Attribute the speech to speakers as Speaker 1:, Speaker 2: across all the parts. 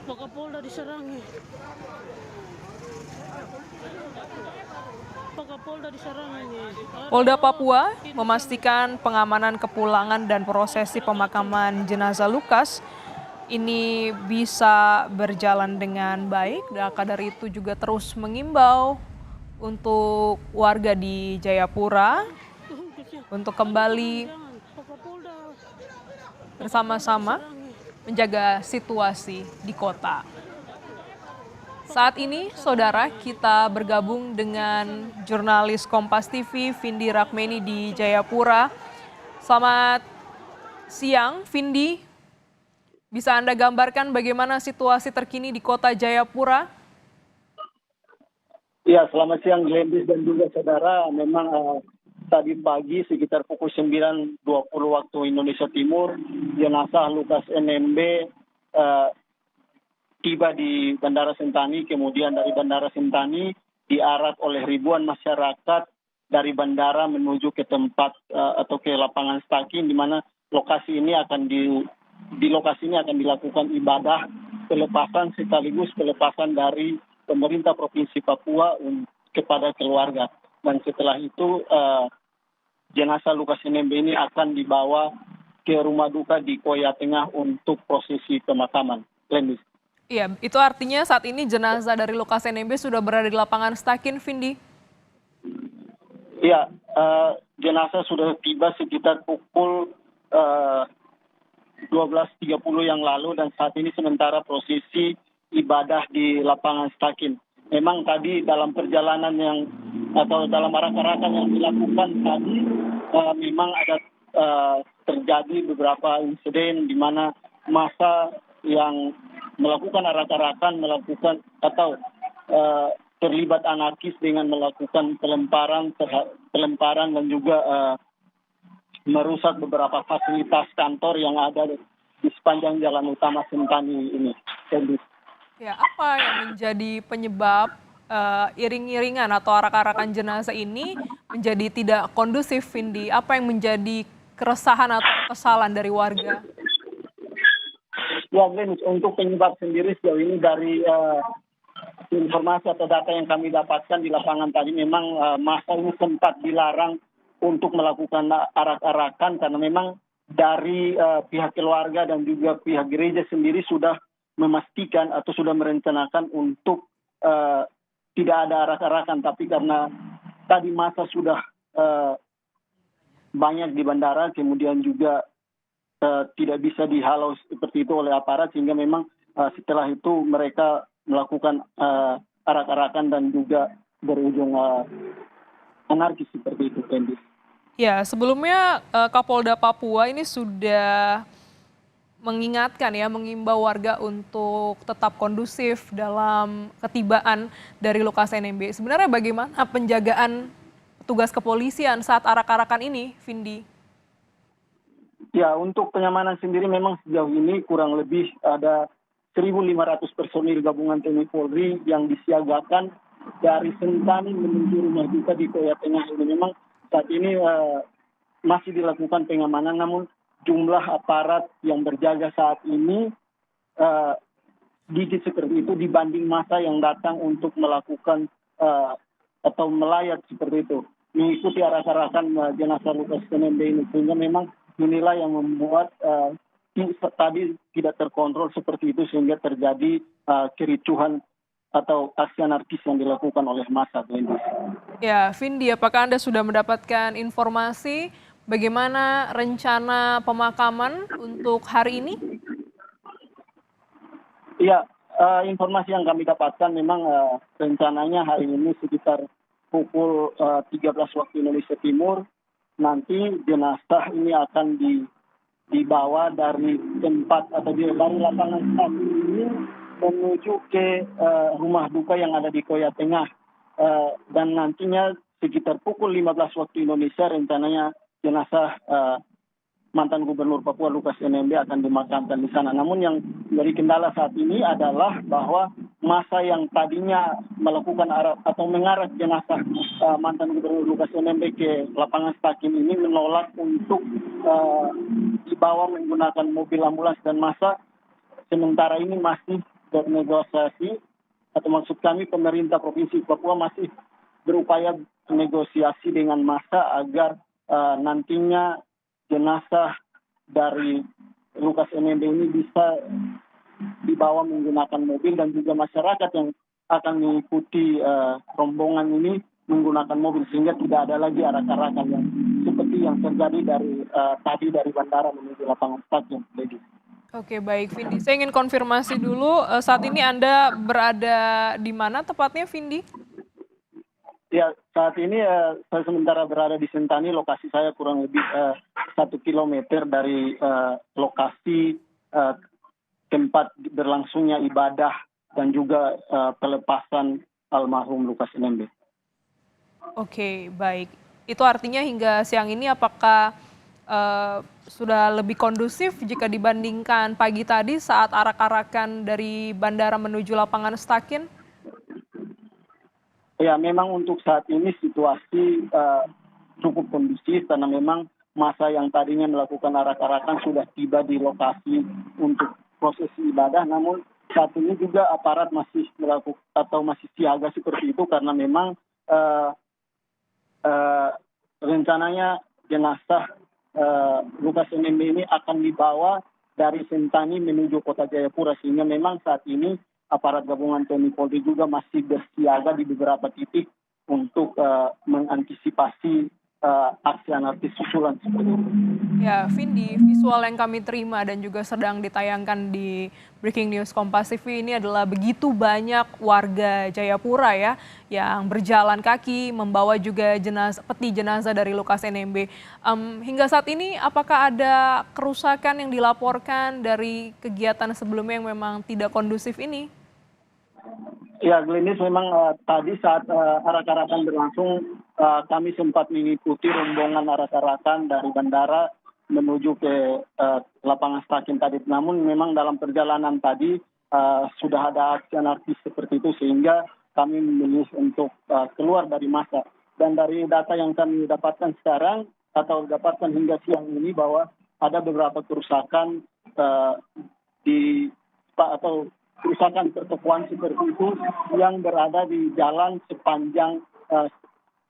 Speaker 1: Pak Kapolda diserang ya. Pak Kapolda diserang ini.
Speaker 2: Polda Papua memastikan pengamanan kepulangan dan prosesi pemakaman jenazah Lukas ini bisa berjalan dengan baik. Maka dari itu juga terus mengimbau untuk warga di Jayapura untuk kembali
Speaker 1: Pak Kapolda
Speaker 2: bersama-sama menjaga situasi di kota. Saat ini, saudara, kita bergabung dengan jurnalis Kompas TV, Vindi Rakmeni di Jayapura. Selamat siang, Vindi. Bisa Anda gambarkan bagaimana situasi terkini di kota Jayapura?
Speaker 3: Ya, selamat siang Glendis dan juga saudara. Memang tadi pagi sekitar pukul 9.20 waktu Indonesia Timur, jenazah Lukas NMB tiba di Bandara Sentani, kemudian dari Bandara Sentani diarak oleh ribuan masyarakat dari bandara menuju ke tempat atau ke lapangan Staki, di mana lokasi ini akan di lokasi ini akan dilakukan ibadah pelepasan sekaligus pelepasan dari pemerintah Provinsi Papua kepada keluarga. Dan setelah itu jenazah Lukas NMB ini akan dibawa ke rumah duka di Koya Tengah untuk prosesi pemakaman. Lendis.
Speaker 2: Iya, itu artinya saat ini jenazah dari Lukas NMB sudah berada di lapangan Stakin, Vindi?
Speaker 3: Iya, jenazah sudah tiba sekitar pukul 12.30 yang lalu dan saat ini sementara prosesi ibadah di lapangan Stakin. Memang tadi dalam perjalanan atau dalam arak-arakan yang dilakukan tadi memang ada terjadi beberapa insiden di mana massa yang melakukan arak-arakan terlibat anarkis dengan melakukan pelemparan dan juga merusak beberapa fasilitas kantor yang ada di sepanjang jalan utama Sentani ini.
Speaker 2: Ya, apa yang menjadi penyebab iring-iringan atau arak-arakan jenazah ini menjadi tidak kondusif, Vindi? Apa yang menjadi keresahan atau kesalahan dari warga?
Speaker 3: Ya, Glenn, untuk penyebab sendiri sejauh ini dari informasi atau data yang kami dapatkan di lapangan tadi, memang massa ini sempat dilarang untuk melakukan arak-arakan karena memang dari pihak keluarga dan juga pihak gereja sendiri sudah memastikan atau sudah merencanakan untuk tidak ada arak-arakan, tapi karena tadi massa sudah banyak di bandara, kemudian juga tidak bisa dihalau seperti itu oleh aparat, sehingga memang setelah itu mereka melakukan arak-arakan dan juga berujung anarkis seperti itu, Kendi.
Speaker 2: Ya, sebelumnya Kapolda Papua ini sudah mengingatkan ya, mengimbau warga untuk tetap kondusif dalam ketibaan dari Lukas NMB. Sebenarnya bagaimana penjagaan petugas kepolisian saat arak-arakan ini, Vindi?
Speaker 3: Ya, untuk kenyamanan sendiri memang sejauh ini kurang lebih ada 1.500 personil gabungan TNI Polri yang disiagakan dari Sentani menuju rumah duka di Koya Tengah ini. Memang saat ini masih dilakukan pengamanan, namun jumlah aparat yang berjaga saat ini sedikit seperti itu dibanding massa yang datang untuk melakukan atau melayat seperti itu, mengikuti arak-arakan jenazah Lukas NMB ini, sehingga memang inilah yang membuat tadi tidak terkontrol seperti itu sehingga terjadi kericuhan atau aksi anarkis yang dilakukan oleh massa.
Speaker 2: Ya, Vindi, apakah Anda sudah mendapatkan informasi bagaimana rencana pemakaman untuk hari ini?
Speaker 3: Iya, informasi yang kami dapatkan memang rencananya hari ini sekitar pukul 13 waktu Indonesia Timur, nanti jenazah ini akan dibawa dari tempat atau dari lapangan Staki ini menuju ke rumah duka yang ada di Koya Tengah. Dan nantinya sekitar pukul 15 waktu Indonesia rencananya jenazah mantan Gubernur Papua Lukas NMB akan dimakamkan di sana. Namun yang jadi kendala saat ini adalah bahwa massa yang tadinya melakukan atau mengarak jenazah mantan Gubernur Lukas NMB ke lapangan Stakin ini menolak untuk dibawa menggunakan mobil ambulans dan massa sementara ini masih bernegosiasi, atau maksud kami pemerintah Provinsi Papua masih berupaya negosiasi dengan massa agar nantinya jenazah dari Lukas NMB ini bisa dibawa menggunakan mobil, dan juga masyarakat yang akan mengikuti rombongan ini menggunakan mobil, sehingga tidak ada lagi arak-arakan yang seperti yang terjadi dari tadi dari bandara menuju lapangan stadion.
Speaker 2: Oke, baik Vindi. Saya ingin konfirmasi dulu, saat ini Anda berada di mana tepatnya, Vindi?
Speaker 3: Ya, saat ini saya sementara berada di Sentani. Lokasi saya kurang lebih 1 kilometer dari lokasi tempat berlangsungnya ibadah dan juga pelepasan almarhum Lukas NMB.
Speaker 2: Oke, baik. Itu artinya hingga siang ini apakah sudah lebih kondusif jika dibandingkan pagi tadi saat arak-arakan dari bandara menuju lapangan Stakin?
Speaker 3: Ya, memang untuk saat ini situasi cukup kondusif karena memang masa yang tadinya melakukan arak-arakan sudah tiba di lokasi untuk prosesi ibadah. Namun saat ini juga aparat masih melakukan atau masih siaga seperti itu karena memang rencananya jenazah Lukas NMB ini akan dibawa dari Sentani menuju Kota Jayapura, sehingga memang saat ini aparat gabungan TNI Polri juga masih bersiaga di beberapa titik untuk mengantisipasi aksi anarkis susulan seperti itu.
Speaker 2: Ya, Vindi, visual yang kami terima dan juga sedang ditayangkan di Breaking News Kompas TV ini adalah begitu banyak warga Jayapura ya yang berjalan kaki membawa juga peti jenazah dari Lukas NMB. Hingga saat ini apakah ada kerusakan yang dilaporkan dari kegiatan sebelumnya yang memang tidak kondusif ini?
Speaker 3: Ya, Glenis, memang tadi saat arak-arakan berlangsung, kami sempat mengikuti rombongan arak-arakan dari bandara menuju ke lapangan Stakin tadi. Namun memang dalam perjalanan tadi sudah ada aksi anarkis seperti itu, sehingga kami memilih untuk keluar dari massa. Dan dari data yang kami dapatkan sekarang atau dapatkan hingga siang ini bahwa ada beberapa kerusakan atau kerusakan pertokoan seperti itu yang berada di jalan sepanjang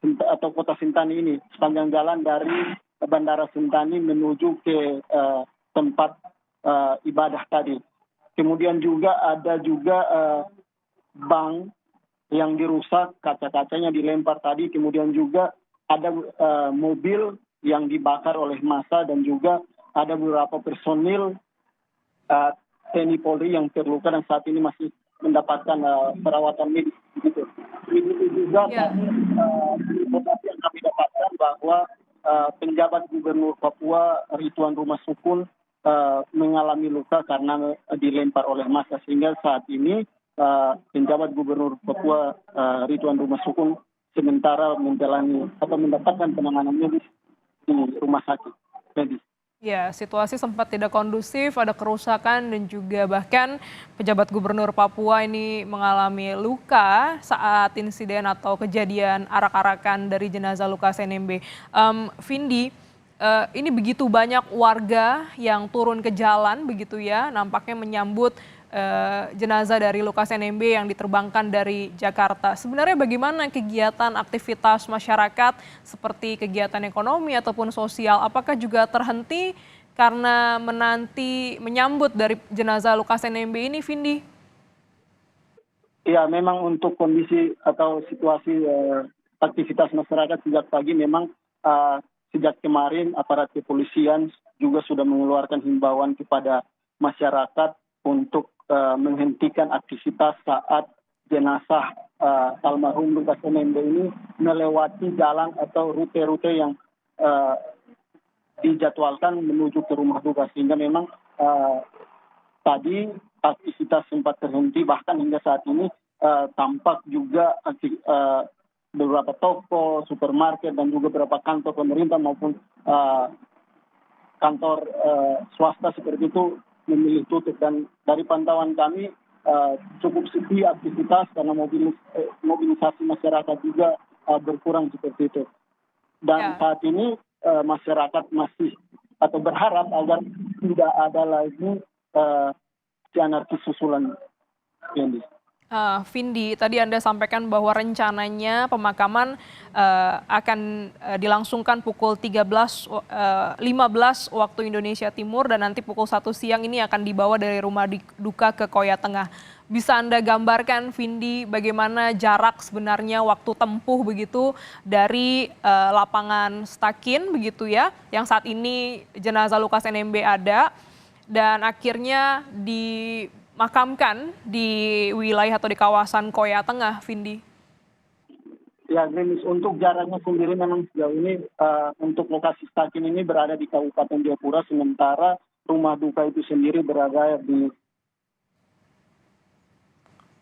Speaker 3: atau Kota Sentani ini, sepanjang jalan dari Bandara Sentani menuju ke tempat ibadah tadi. Kemudian juga ada bank yang dirusak, kaca-kacanya dilempar tadi. Kemudian juga ada mobil yang dibakar oleh massa, dan juga ada beberapa personil TNI Polri yang terluka dan saat ini masih mendapatkan perawatan medis. Begitu juga informasi yang kami dapatkan bahwa penjabat Gubernur Papua Ridwan Rumah Sukun mengalami luka karena dilempar oleh massa, sehingga saat ini penjabat Gubernur Papua Ridwan Rumah Sukun sementara menjalani atau mendapatkan penanganan medis di rumah sakit medis.
Speaker 2: Ya, situasi sempat tidak kondusif, ada kerusakan dan juga bahkan pejabat gubernur Papua ini mengalami luka saat insiden atau kejadian arak-arakan dari jenazah Lukas NMB. Vindi, ini begitu banyak warga yang turun ke jalan begitu ya, nampaknya menyambut jenazah dari Lukas NMB yang diterbangkan dari Jakarta. Sebenarnya bagaimana kegiatan aktivitas masyarakat seperti kegiatan ekonomi ataupun sosial? Apakah juga terhenti karena menyambut dari jenazah Lukas NMB ini, Vindi?
Speaker 3: Ya, memang untuk kondisi atau situasi aktivitas masyarakat sejak pagi memang sejak kemarin aparat kepolisian juga sudah mengeluarkan himbauan kepada masyarakat untuk menghentikan aktivitas saat jenazah almarhum Lukas NMB ini melewati jalan atau rute-rute yang dijadwalkan menuju ke rumah duka, sehingga memang tadi aktivitas sempat terhenti, bahkan hingga saat ini tampak juga beberapa toko, supermarket dan juga beberapa kantor pemerintah maupun kantor swasta seperti itu memilih tutup, dan dari pantauan kami cukup sepi aktivitas karena mobilisasi masyarakat juga berkurang seperti itu. Dan saat ini masyarakat masih atau berharap agar tidak ada lagi anarkis susulan. Kendi.
Speaker 2: Vindi, tadi Anda sampaikan bahwa rencananya pemakaman akan dilangsungkan pukul 15 waktu Indonesia Timur dan nanti pukul 1 siang ini akan dibawa dari rumah duka ke Koya Tengah. Bisa Anda gambarkan, Vindi, bagaimana jarak sebenarnya waktu tempuh begitu dari lapangan Stakin begitu ya, yang saat ini jenazah Lukas NMB ada dan akhirnya dimakamkan di wilayah atau di kawasan Koya Tengah, Vindi.
Speaker 3: Ya, Grimis, untuk jaraknya sendiri memang sejauh ini untuk lokasi Stakin ini berada di Kabupaten Jayapura, sementara rumah duka itu sendiri berada di